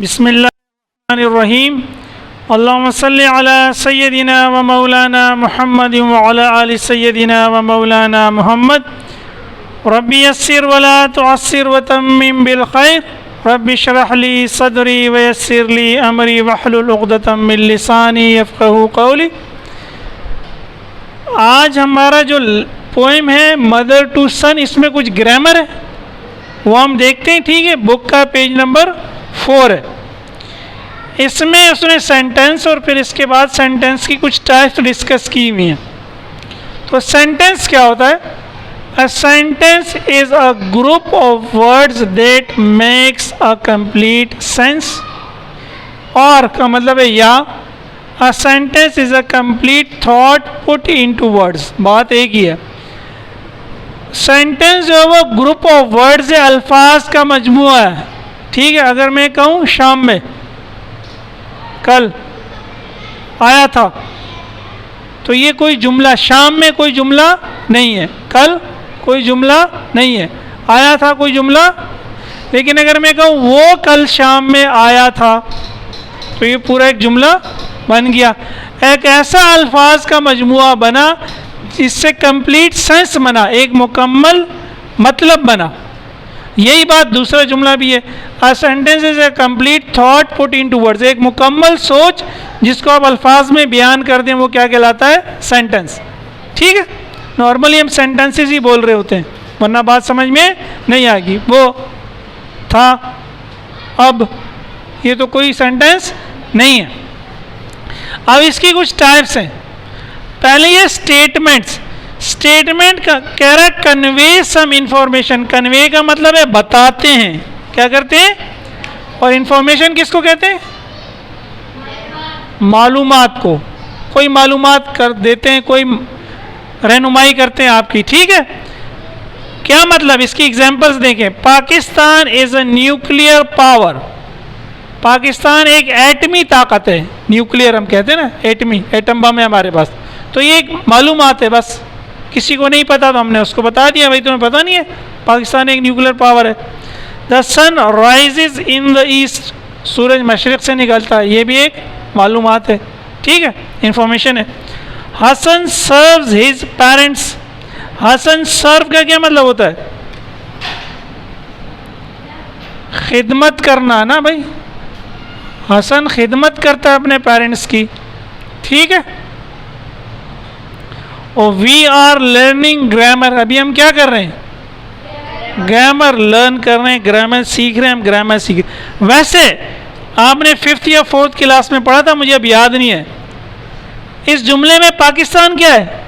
बिस्मिल्लाहिर्रहमानिर्रहीम। अल्लाहुम्मा सल्लि अला सय्यदिना व मौलाना मुहम्मद व अला आलि सय्यदिना व मौलाना मुहम्मद। रब्बि यस्सिर व ला तुअस्सिर व तम्मिम बिल खैर। रब्बि इश्रह ली सदरी व यस्सिर ली अमरी वहलुल उक़दतम मिन लिसानी यफ़क़हू क़ौली। आज हमारा जो पोएम है मदर टू सन, इसमें कुछ ग्रामर है वो हम देखते हैं। ठीक है, बुक का पेज नंबर 4 है। इसमें उसने सेंटेंस और फिर इसके बाद सेंटेंस की कुछ टाइप्स डिस्कस की हुई हैं। तो सेंटेंस क्या होता है? A sentence is a group of words that makes a complete sense. और का मतलब है या a sentence is a complete thought put into words. बात एक ही है। सेंटेंस जो है वो ग्रुप ऑफ वर्ड्स है, अल्फाज का मजमुआ है। ठीक है, अगर मैं कहूँ शाम में कल आया था, तो ये कोई जुमला, शाम में कोई जुमला नहीं है, कल कोई जुमला नहीं है, आया था कोई जुमला। लेकिन अगर मैं कहूँ वो कल शाम में आया था, तो ये पूरा एक जुमला बन गया। एक ऐसा अल्फाज का मजमुआ बना जिससे कंप्लीट सेंस बना, एक मुकम्मल मतलब बना। यही बात दूसरा जुमला भी है। A sentence is a complete thought put into words. एक मुकम्मल सोच जिसको आप अल्फाज में बयान कर दें, वो क्या कहलाता है? सेंटेंस। ठीक है, नॉर्मली हम सेंटेंसेस ही बोल रहे होते हैं, वरना बात समझ में नहीं आएगी। वो था, अब, ये तो कोई सेंटेंस नहीं है। अब इसकी कुछ टाइप्स हैं। पहले ये स्टेटमेंट्स। स्टेटमेंट का कह रहा है कन्वे सम इंफॉर्मेशन। कन्वे का मतलब है बताते हैं, क्या करते हैं? और इंफॉर्मेशन किसको कहते हैं? मालूमात को। कोई मालूमात कर देते हैं, कोई रहनुमाई करते हैं आपकी। ठीक है, क्या मतलब? इसकी एग्जांपल्स देखें। Pakistan is a nuclear power. Pakistan एक एटमी ताकत है। न्यूक्लियर हम कहते हैं ना, एटमी, एटम बम है हमारे पास। तो ये एक मालूमात है, बस किसी को नहीं पता तो हमने उसको बता दिया, भाई तुम्हें पता नहीं है पाकिस्तान एक न्यूक्लियर पावर है। The sun rises in the east. सूरज मशरिक से निकलता है, ये भी एक मालूमात है। ठीक है, इंफॉर्मेशन है। Hasan serves his parents. Hasan serve का क्या मतलब होता है? खिदमत करना ना भाई। हसन खिदमत करता है अपने पेरेंट्स की। ठीक है, और वी आर लर्निंग ग्रामर। अभी हम क्या कर रहे हैं? ग्रामर लर्न कर रहे हैं, ग्रामर सीख रहे हैं, हम ग्रामर सीख रहे हैं। वैसे आपने 5th या 4th क्लास में पढ़ा था, मुझे अब याद नहीं है। इस जुमले में पाकिस्तान क्या है?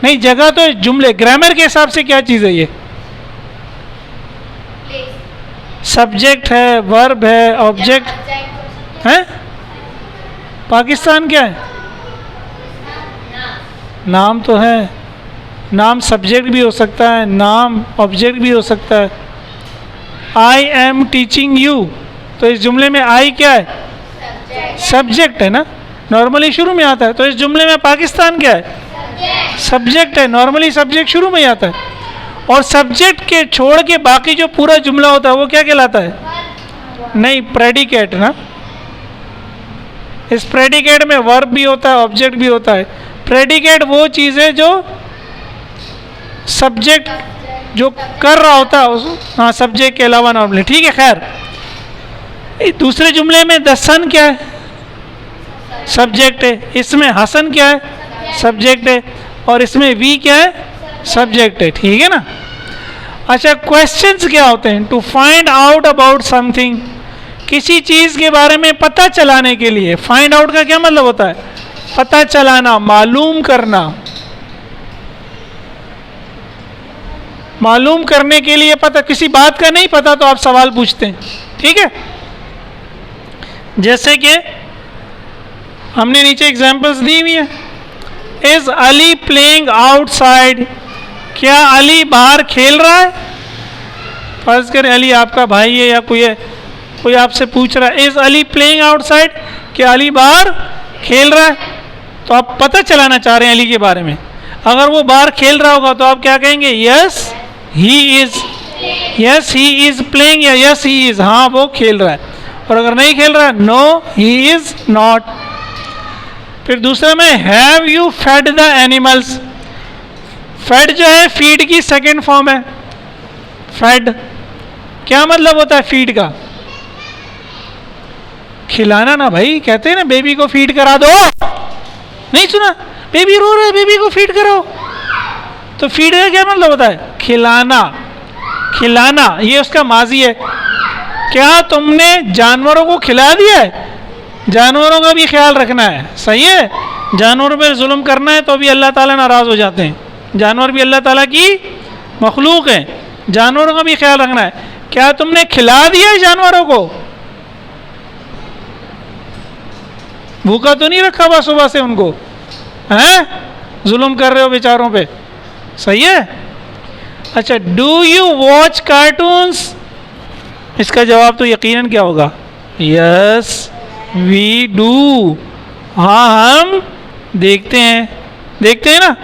नहीं, जगह तो जुमले, ग्रामर के हिसाब से क्या चीज़ है ये? सब्जेक्ट है, वर्ब है, ऑब्जेक्ट है। पाकिस्तान क्या है? नाम तो है। नाम सब्जेक्ट भी हो सकता है, नाम ऑब्जेक्ट भी हो सकता है। आई एम टीचिंग यू, तो इस जुमले में आई क्या है? सब्जेक्ट है ना, नॉर्मली शुरू में आता है। तो इस जुमले में पाकिस्तान क्या है? सब्जेक्ट है। नॉर्मली सब्जेक्ट शुरू में ही आता है। और सब्जेक्ट के छोड़ के बाकी जो पूरा जुमला होता है वो क्या कहलाता है? नहीं, प्रेडिकेट ना। इस प्रेडिकेट में वर्ब भी होता है, ऑब्जेक्ट भी होता है। प्रेडिकेट वो चीज़ है जो सब्जेक्ट जो कर रहा होता है उस, हाँ, सब्जेक्ट के अलावा नॉर्मली। ठीक है, खैर। दूसरे जुमले में द सन क्या है? सब्जेक्ट है। इसमें हसन क्या है? सब्जेक्ट है। और इसमें वी क्या है? सब्जेक्ट है। ठीक है ना। अच्छा, क्वेश्चंस क्या होते हैं? To find out about something. किसी चीज़ के बारे में पता चलाने के लिए। फाइंड आउट का क्या मतलब होता है? पता चलाना, मालूम करना। मालूम करने के लिए पता, किसी बात का नहीं पता तो आप सवाल पूछते हैं। ठीक है, जैसे कि हमने नीचे एग्जांपल्स दी हुई है। Is Ali playing outside. क्या अली बाहर खेल रहा है? फर्ज करें अली आपका भाई है या कोई आपसे पूछ रहा है, इज अली प्लेइंग आउटसाइड, क्या अली बाहर खेल रहा है? तो आप पता चलाना चाह रहे हैं अली के बारे में। अगर वो बाहर खेल रहा होगा तो आप क्या कहेंगे? Yes he is. Yes he is playing या यस ही इज, हाँ वो खेल रहा है, और अगर नहीं खेल रहा है नो ही इज नॉट। फिर दूसरे में have you fed the animals, fed जो है फीड की सेकंड फॉर्म है। फेड क्या मतलब होता है फीड का? खिलाना ना भाई, कहते हैं ना बेबी को फीड करा दो, नहीं सुना? बेबी रो रहा है, बेबी को फीड कराओ, तो फीड का क्या मतलब होता है? खिलाना। खिलाना ये उसका माजी है। क्या तुमने जानवरों को खिला दिया है? जानवरों का भी ख्याल रखना है, सही है? जानवरों पर जुल्म करना है तो भी अल्लाह ताला नाराज हो जाते हैं। जानवर भी अल्लाह ताला की मखलूक हैं, जानवरों का भी ख्याल रखना है। क्या तुमने खिला दिया है जानवरों को? भूखा तो नहीं रखा हुआ सुबह से उनको, हैं? जुल्म कर रहे हो बेचारों पे, सही है? अच्छा, डू यू वॉच कार्टून्स? इसका जवाब तो यकीनन क्या होगा? यस वी डू, हाँ हम देखते हैं। देखते हैं ना,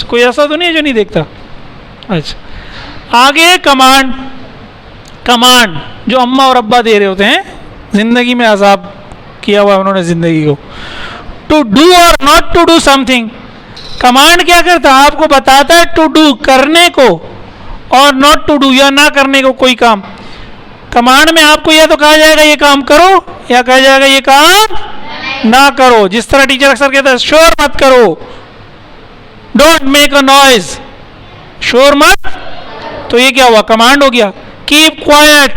कोई ऐसा तो नहीं है जो नहीं देखता। अच्छा, आगे कमांड। कमांड जो अम्मा और अब्बा दे रहे होते हैं, जिंदगी में अजाब किया हुआ उन्होंने जिंदगी को। टू डू और not to do something, command क्या करता है? आपको बताता है टू डू करने को, और नॉट टू डू या ना करने को कोई काम। कमांड में आपको या तो कहा जाएगा ये काम करो, या कहा जाएगा ये काम ना करो। जिस तरह टीचर अक्सर कहता है शोर मत करो, डोंट मेक अ नॉइज, शोर मत, तो ये क्या हुआ? कमांड हो गया। कीप क्वाइट,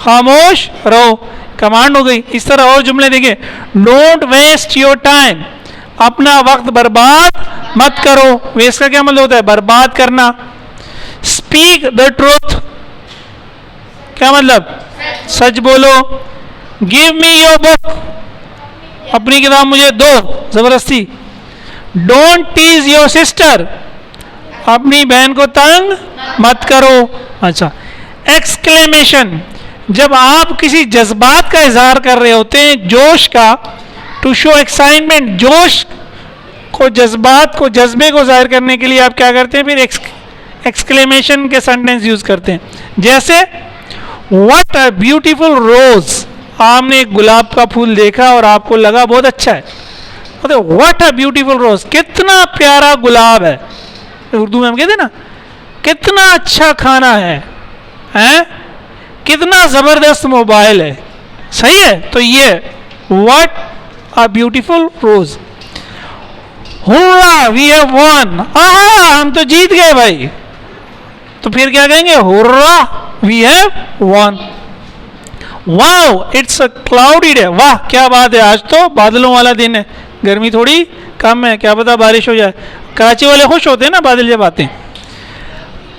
खामोश रहो, कमांड हो गई। इस तरह और जुमले देखें, डोंट वेस्ट योर टाइम, अपना वक्त बर्बाद मत करो। वेस्ट का क्या मतलब होता है? बर्बाद करना। स्पीक द ट्रूथ, क्या मतलब? सच बोलो। गिव मी योर बुक, अपनी किताब मुझे दो जबरदस्ती। डोंट टीज योर सिस्टर, अपनी बहन को तंग मत करो। अच्छा, एक्सक्लेमेशन, जब आप किसी जज्बात का इजहार कर रहे होते हैं, जोश का, टू शो एक्साइटमेंट, जोश को, जज्बात को, जज्बे को जाहिर करने के लिए आप क्या करते हैं? फिर एक्सक्लेमेशन के सेंटेंस यूज करते हैं। जैसे व्हाट अ ब्यूटीफुल रोज, आपने एक गुलाब का फूल देखा और आपको लगा बहुत अच्छा है, मतलब व्हाट अ ब्यूटीफुल रोज, कितना प्यारा गुलाब है। उर्दू में हम कहते हैं ना, कितना अच्छा खाना है, हैं? कितना जबरदस्त मोबाइल है, सही है? तो ये what a beautiful rose. Hurrah we have won, हम तो जीत गए भाई, तो फिर क्या कहेंगे? Hurrah we have won. Wow it's a cloudy day, वाह क्या बात है, आज तो बादलों वाला दिन है, गर्मी थोड़ी कम है, क्या पता बारिश हो जाए। कराची वाले खुश होते हैं ना बादल जब आते हैं।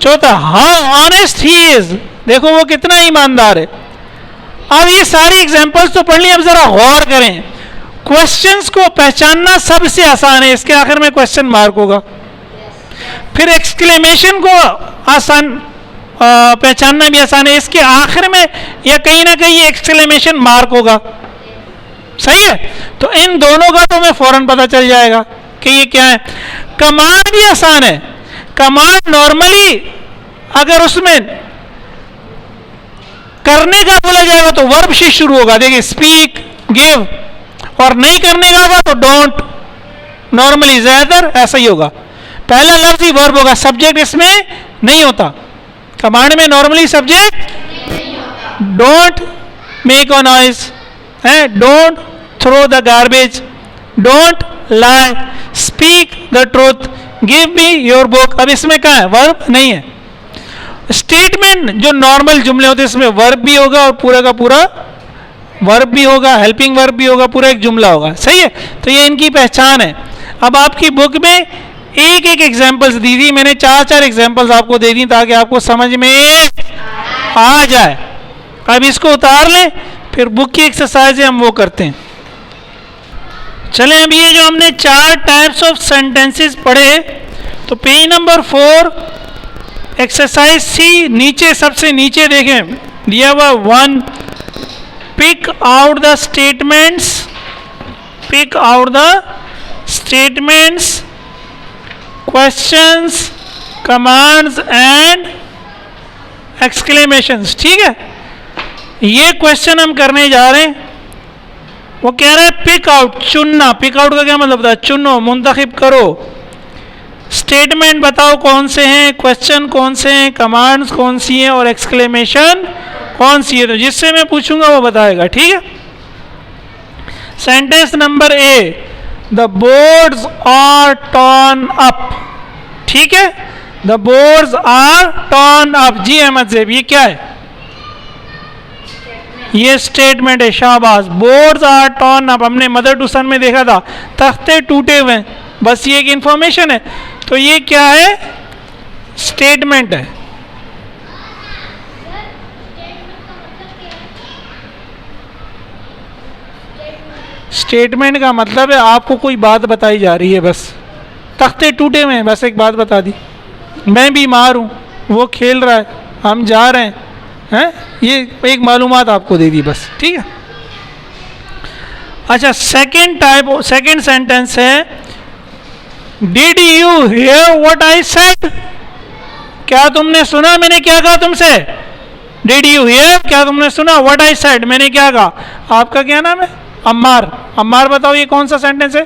चौथा, हाउ ऑनेस्ट ही इज, देखो वो कितना ईमानदार है। अब ये सारी एग्जांपल्स तो पढ़ ली, अब जरा गौर करें। क्वेश्चंस को पहचानना सबसे आसान है, इसके आखिर में क्वेश्चन मार्क होगा। फिर एक्सक्लेमेशन को आसान पहचानना भी आसान है, इसके आखिर में या कहीं ना कहीं एक्सक्लेमेशन मार्क होगा, सही है? तो इन दोनों का तो हमें फौरन पता चल जाएगा कि ये क्या है। कमांड भी आसान है। कमांड नॉर्मली अगर उसमें करने का बोला जाएगा तो वर्ब से शुरू होगा, देखिए स्पीक, गिव, और नहीं करने का होगा तो डोंट। नॉर्मली ज्यादातर ऐसा ही होगा, पहला लफ्ज ही वर्ब होगा, सब्जेक्ट इसमें नहीं होता। कमांड में normally subject, don't make a noise, है, don't throw the garbage, don't lie, speak the truth, give me your book. अब इसमें क्या है? वर्ब नहीं है। स्टेटमेंट जो नॉर्मल जुमले होते हैं इसमें वर्ब भी होगा और पूरा का पूरा वर्ब भी होगा, हेल्पिंग वर्ब भी होगा, पूरा एक जुमला होगा, सही है? तो ये इनकी पहचान है। अब आपकी बुक में एक एक एग्जाम्पल्स दी थी, मैंने चार चार एग्जाम्पल्स आपको दे दी ताकि आपको समझ में आ जाए। अब इसको उतार लें, फिर बुक की एक्सरसाइज हम वो करते हैं। चलें, अब ये जो हमने चार टाइप्स ऑफ सेंटेंसेस पढ़े, तो पेज नंबर 4 एक्सरसाइज सी, नीचे सबसे नीचे देखें दिया हुआ 1, pick out the statements, pick out the statements, questions, commands exclamations, ठीक है। ये क्वेश्चन हम करने जा रहे हैं। वो कह रहा है पिक आउट, चुनना। पिक आउट का क्या मतलब होता है? चुनो, मुंतखब करो। स्टेटमेंट बताओ कौन से हैं, क्वेश्चन कौन से हैं, कमांड्स कौन सी हैं और एक्सक्लेमेशन कौन सी है। तो जिससे मैं पूछूंगा वो बताएगा, ठीक है। Sentence number A, the boards are turn up, ठीक है। The boards are turn up. जी अहमद ज़ेब, ये क्या है? ये स्टेटमेंट है, शाबाश। बोर्ड्स आर टर्न अप, हमने मदर टू सन में देखा था, तख्ते टूटे हुए हैं, बस ये एक इंफॉर्मेशन है। तो ये क्या है? स्टेटमेंट है। स्टेटमेंट का मतलब है आपको कोई बात बताई जा रही है, बस तख्ते टूटे हुए हैं, बस एक बात बता दी। मैं बीमार हूँ, वो खेल रहा है, हम जा रहे हैं, ये एक मालूमात आपको दे दी बस, ठीक है। अच्छा, सेकंड सेंटेंस है, did you here what I said? क्या तुमने सुना मैंने क्या कहा तुमसे? डिड यू हियर, क्या तुमने सुना? व्हाट आई सेड, मैंने क्या कहा? आपका क्या नाम है? अम्मार। अम्मार बताओ ये कौन सा सेंटेंस है?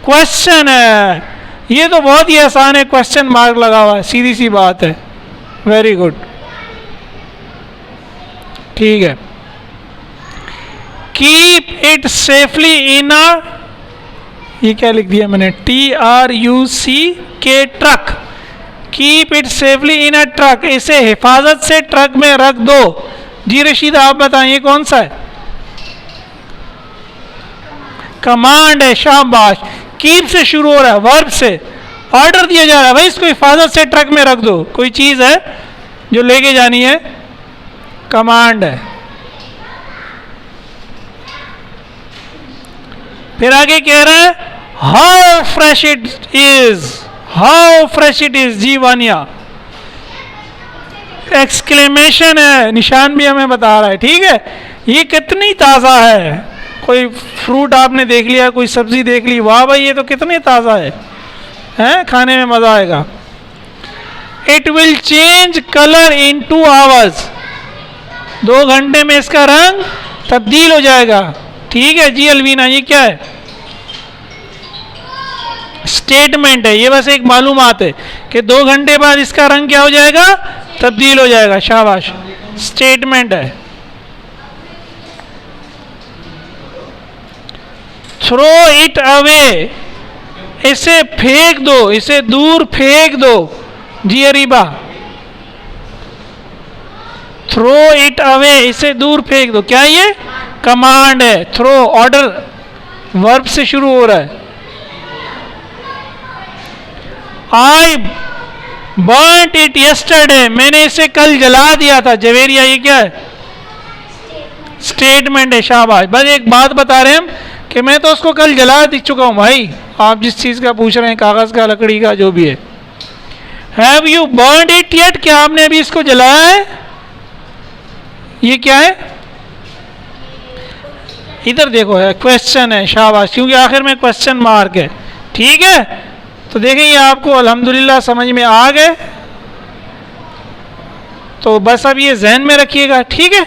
क्वेश्चन है। ये तो बहुत ही आसान है, क्वेश्चन मार्क लगा हुआ है, सीधी सी बात है। वेरी गुड, ठीक है। कीप इट सेफली इन अ, ये क्या लिख दिया मैंने? TRUCK, truck. Keep it safely in a truck, इसे हिफाजत से ट्रक में रख दो। जी रशीद आप बताइए कौन सा है? कमांड है, शाबाश। कीप से शुरू हो रहा है, वर्ब से ऑर्डर दिया जा रहा है, भाई इसको हिफाजत से ट्रक में रख दो। कोई चीज है जो लेके जानी है, कमांड है। फिर आगे कह रहा है how fresh it is, how fresh it is. जी वानिया, एक्सक्लेमेशन है, निशान भी हमें बता रहा है, ठीक है। ये कितनी ताज़ा है। कोई फ्रूट आपने देख लिया, कोई सब्जी देख ली, वाह भाई ये तो कितने ताज़ा है, हैं? खाने में मज़ा आएगा। It will change colour in 2 hours, 2 घंटे में इसका रंग तब्दील हो जाएगा, ठीक है। जी अलवीना, ये क्या है? स्टेटमेंट है। ये बस एक मालूमात है कि 2 घंटे बाद इसका रंग क्या हो जाएगा? तब्दील हो जाएगा, शाबाश। स्टेटमेंट है। थ्रो इट अवे, इसे फेंक दो, इसे दूर फेंक दो। जी अरीबा, थ्रो इट अवे, इसे दूर फेंक दो। क्या ये? कमांड है। थ्रो ऑर्डर, वर्ब से शुरू हो रहा है। आई बर्न्ट इट यस्टरडे, मैंने इसे कल जला दिया था। जवेरिया, ये क्या है? स्टेटमेंट है, शाबाश। बस एक बात बता रहे हैं हम कि मैं तो उसको कल जला दी चुका हूं। भाई आप जिस चीज का पूछ रहे हैं, कागज का, लकड़ी का, जो भी है। Have you burned it yet, क्या आपने अभी इसको जलाया है? ये क्या है? इधर देखो, है क्वेश्चन है, शाबाश, क्योंकि आखिर में क्वेश्चन मार्क है, ठीक है। तो देखें ये आपको अल्हम्दुलिल्लाह समझ में आ गए। तो बस अब ये जहन में रखिएगा, ठीक है।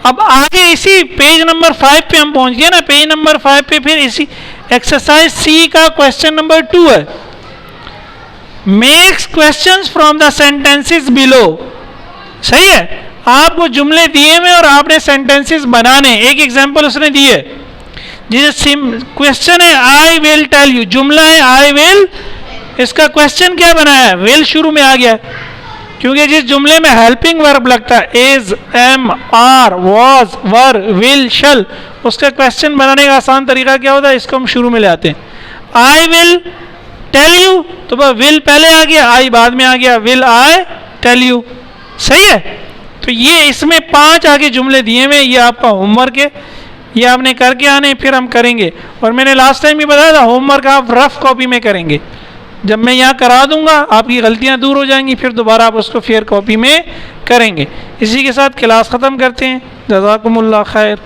अब आगे इसी पेज नंबर 5 पे हम पहुंच गए ना। पेज नंबर 5 पे फिर इसी एक्सरसाइज सी का क्वेश्चन नंबर 2 है। Makes questions from the sentences below. सही है, आपको जुमले दिए हुए और आपने सेंटेंसेस बनाने। एक एग्जांपल उसने दी है, जैसे क्वेश्चन है आई विल टेल यू, जुमला है आई विल, इसका क्वेश्चन क्या बनाया है? विल शुरू में आ गया, क्योंकि जिस जुमले में हेल्पिंग वर्ब लगता है, is, am, are, was, were, will, shall, उसका क्वेश्चन बनाने का आसान तरीका क्या होता है? इसको हम शुरू में ले आते हैं। आई विल टेल यू, तो वह विल पहले आ गया, आई बाद में आ गया, विल आई टेल यू। सही है। तो ये इसमें 5 आगे जुमले दिए हुए, ये आपका होमवर्क है, ये आपने करके आने, फिर हम करेंगे। और मैंने लास्ट टाइम भी बताया था, होमवर्क आप रफ कॉपी में करेंगे। जब मैं यहाँ करा दूंगा आपकी गलतियाँ दूर हो जाएंगी, फिर दोबारा आप उसको फेयर कॉपी में करेंगे। इसी के साथ क्लास ख़त्म करते हैं। जज़ाकुमुल्लाह खैर।